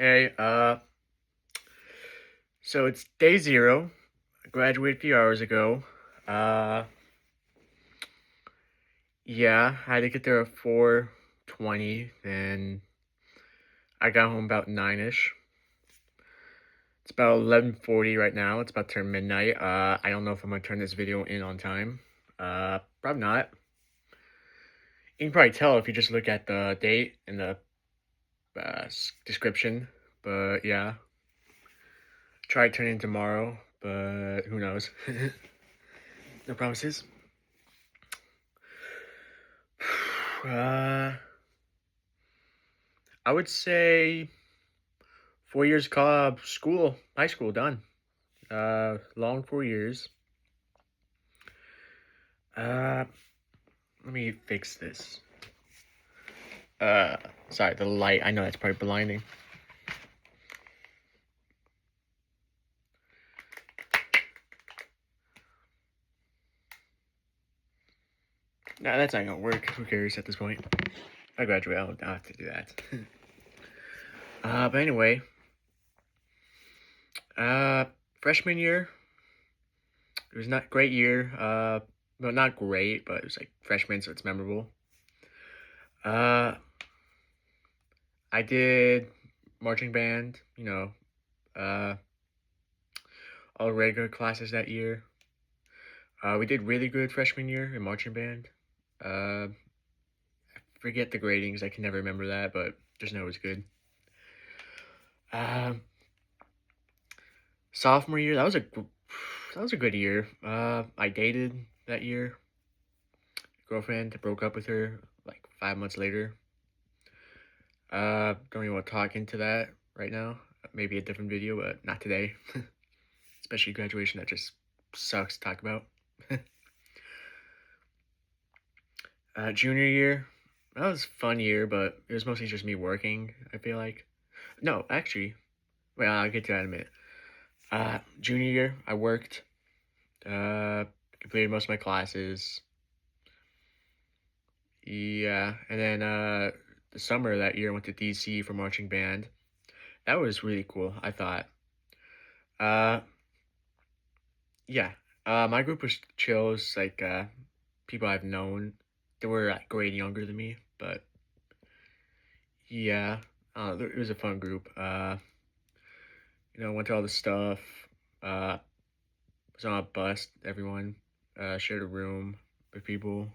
Hey, so it's day zero. I graduated a few hours ago. Uh, yeah, I had to get there at 4:20, then I got home about 9-ish. It's about 11:40 right now. It's about to turn midnight. I don't know if I'm gonna turn this video in on time. Probably not. You can probably tell if you just look at the date in the description. But yeah, try to turn in tomorrow, but who knows? No promises. Uh, I would say 4 years high school done. Long 4 years. Uh, Let me fix this. Uh, Sorry, the light. I know that's probably blinding. Nah, that's not gonna work. Who cares at this point? I graduate. I don't have to do that. But anyway, uh, freshman year. It was not a great year. Well, not great, but it was like freshman, so it's memorable. Uh, I did marching band. Uh, all regular classes that year. We did really good freshman year in marching band. I forget the gradings. I can never remember that, but just know it was good. Um, Sophomore year, that was a good year. I dated that year. Girlfriend, broke up with her like 5 months later. Don't even want to talk into that right now. Maybe a different video, but not today. Especially graduation, that just sucks to talk about. Junior year, that was a fun year, but it was mostly just me working, I feel like. No, actually, well, I'll get to that in a minute. Junior year, I worked, uh, completed most of my classes. Yeah, and then the summer of that year, I went to DC for marching band. That was really cool, I thought. Uh, yeah, my group was chills, like people I've known. They were like grade younger than me, but yeah, it was a fun group. Went to all the stuff. Uh, was on a bus. Everyone shared a room with people.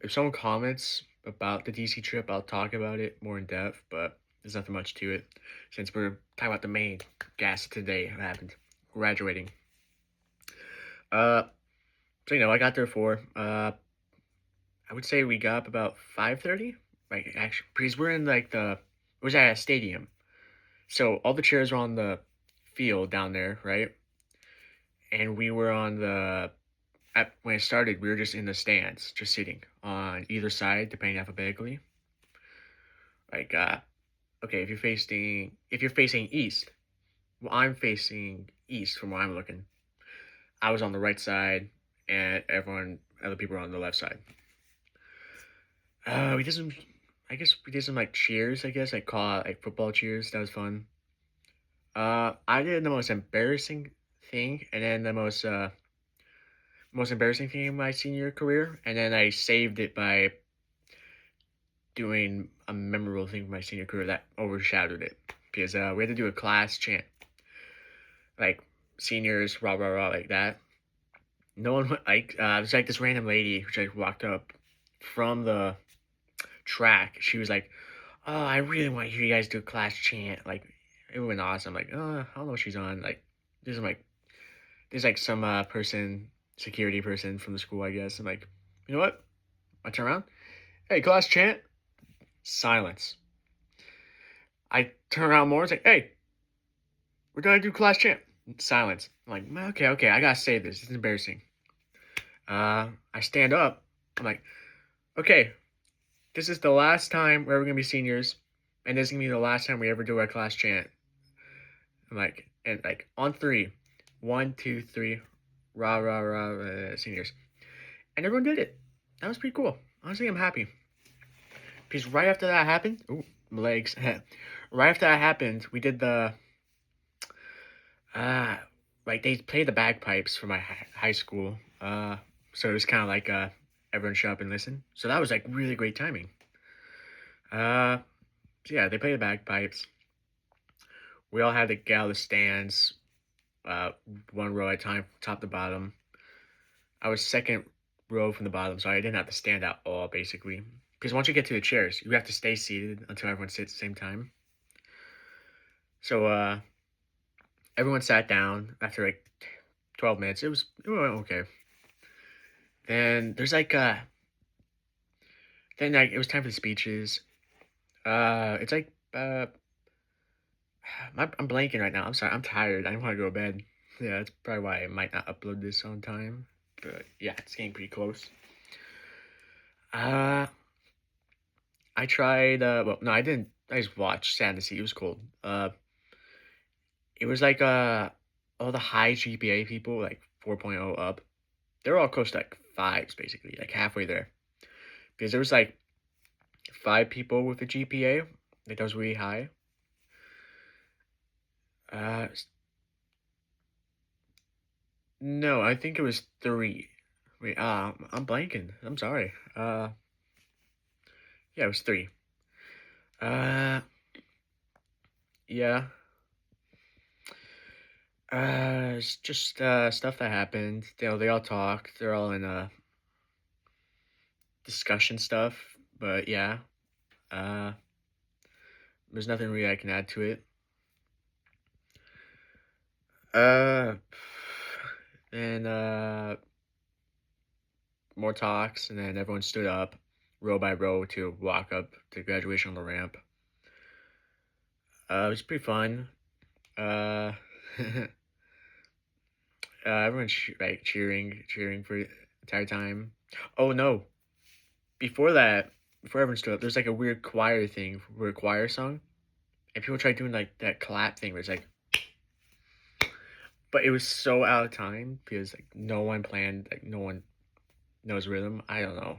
If someone comments about the DC trip, I'll talk about it more in depth. But there's nothing much to it, since we're talking about the main gas today. What happened? Graduating. Uh, I got there for I would say we got up about 5:30. Like actually, because we're in like it was at a stadium. So all the chairs were on the field down there, right? And we were on when it started, we were just in the stands, just sitting on either side, depending alphabetically. Like, okay, if you're facing east, well, I'm facing east from where I'm looking. I was on the right side, and other people were on the left side. We did some, I guess we did some like cheers. I guess I call it like football cheers. That was fun. I did the most embarrassing thing, and then the most embarrassing thing in my senior career, and then I saved it by doing a memorable thing for my senior career that overshadowed it, because we had to do a class chant, like seniors rah rah rah like that. No one like it was like this random lady who just walked up from the track. She was like, "Oh, I really want to hear you guys do a class chant." Like it went awesome. Like, oh, I don't know what she's on. Like, there's like some security person from the school, I guess. I'm like, you know what? I turn around. Hey, class chant. Silence. I turn around more. It's like, hey, we're gonna do class chant. Silence. I'm like, okay, okay. I gotta say this. It's embarrassing. I stand up. I'm like, okay, this is the last time we're ever gonna be seniors, and this is gonna be the last time we ever do our class chant. I'm like, and like on three, 1, 2, 3, rah rah rah, seniors, and everyone did it. That was pretty cool. Honestly, I'm happy. Because right after that happened, ooh, my legs. Right after that happened, we did the uh, like they played the bagpipes for my high school. So it was kind of like everyone shut up and listen. So that was like really great timing. Uh, so yeah, they played the bagpipes. We all had to get out of the stands, uh, one row at a time, top to bottom. I was second row from the bottom, so I didn't have to stand at all, basically. Because once you get to the chairs, you have to stay seated until everyone sits at the same time. So everyone sat down after like 12 minutes. It went okay. Then there's like then like it was time for the speeches. It's like I'm blanking right now. I'm sorry. I'm tired. I want to go to bed. Yeah, that's probably why I might not upload this on time. But yeah, it's getting pretty close. Uh, I tried. Well, no, I didn't. I just watched Sat in the Seat. It was cold. It was like all the high GPA people, like 4.0 up. They're all close to like fives, basically, like halfway there. Because there was like five people with a GPA, like that was really high. Uh, no, I think it was three. Wait, I'm blanking. I'm sorry. Yeah, it was three. Uh, yeah. It's just stuff that happened. They all talk. They're all in discussion stuff. But yeah, uh, there's nothing really I can add to it. Uh, and more talks, and then everyone stood up, row by row, to walk up to graduation on the ramp. It was pretty fun. Uh, everyone's like cheering for the entire time. Oh no! Before that, before everyone stood up, there's like a weird choir thing, weird choir song, and people tried doing like that clap thing where it's like, but it was so out of time because like no one planned, like no one knows rhythm. I don't know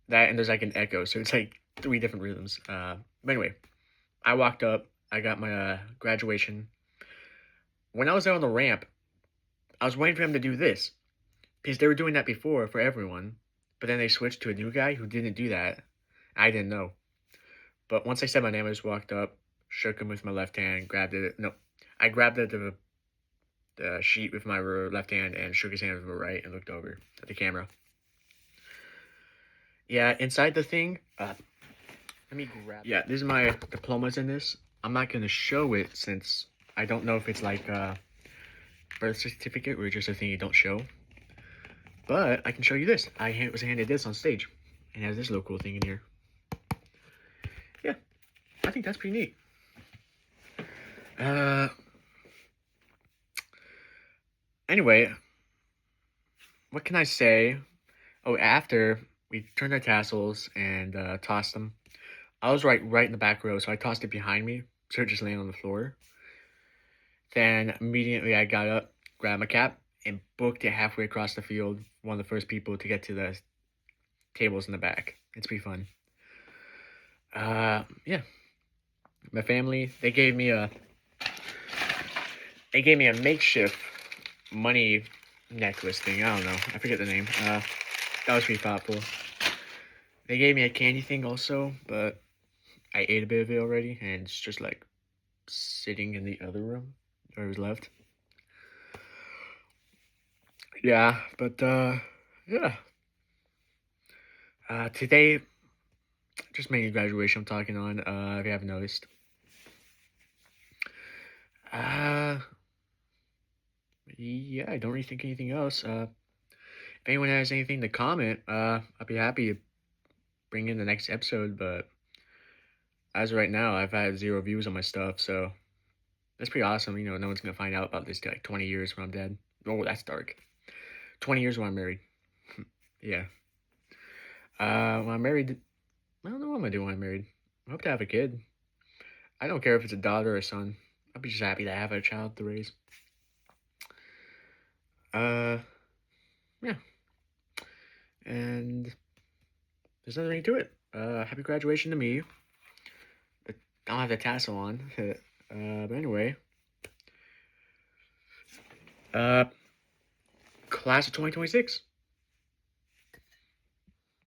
that, and there's like an echo, so it's like three different rhythms. But anyway, I walked up, I got my graduation. When I was there on the ramp, I was waiting for him to do this because they were doing that before for everyone, but then they switched to a new guy who didn't do that. I didn't know. But once I said my name, I just walked up, shook him with my left hand, grabbed it. No, I grabbed the sheet with my left hand and shook his hand with my right and looked over at the camera. Yeah, inside the thing, let me grab. Yeah, this is my diplomas in this. I'm not gonna show it since I don't know if it's like a birth certificate or just a thing you don't show. But I can show you this. I was handed this on stage, and it has this little cool thing in here. Yeah, I think that's pretty neat. Anyway, what can I say? Oh, after we turned our tassels and tossed them, I was right in the back row, so I tossed it behind me, so it just landed on the floor. Then immediately I got up, grabbed my cap, and booked it halfway across the field. One of the first people to get to the tables in the back. It's pretty fun. Yeah. My family, they gave me a makeshift money necklace thing. I don't know. I forget the name. That was pretty thoughtful. They gave me a candy thing also, but I ate a bit of it already, and it's just like sitting in the other room where it was left. Yeah, but yeah. Today, just mainly graduation I'm talking on, if you haven't noticed. Yeah, I don't really think anything else. If anyone has anything to comment, I'd be happy to bring in the next episode, but as of right now, I've had 0 views on my stuff, so that's pretty awesome. You know, no one's gonna find out about this till like 20 years when I'm dead. Oh, that's dark. 20 years when I'm married. Yeah. When I'm married, I don't know what I'm gonna do when I'm married. I hope to have a kid. I don't care if it's a daughter or a son. I'll be just happy to have a child to raise. Uh, yeah. And there's nothing to it. Happy graduation to me. I don't have the tassel on. But anyway. Uh, Class of 2026.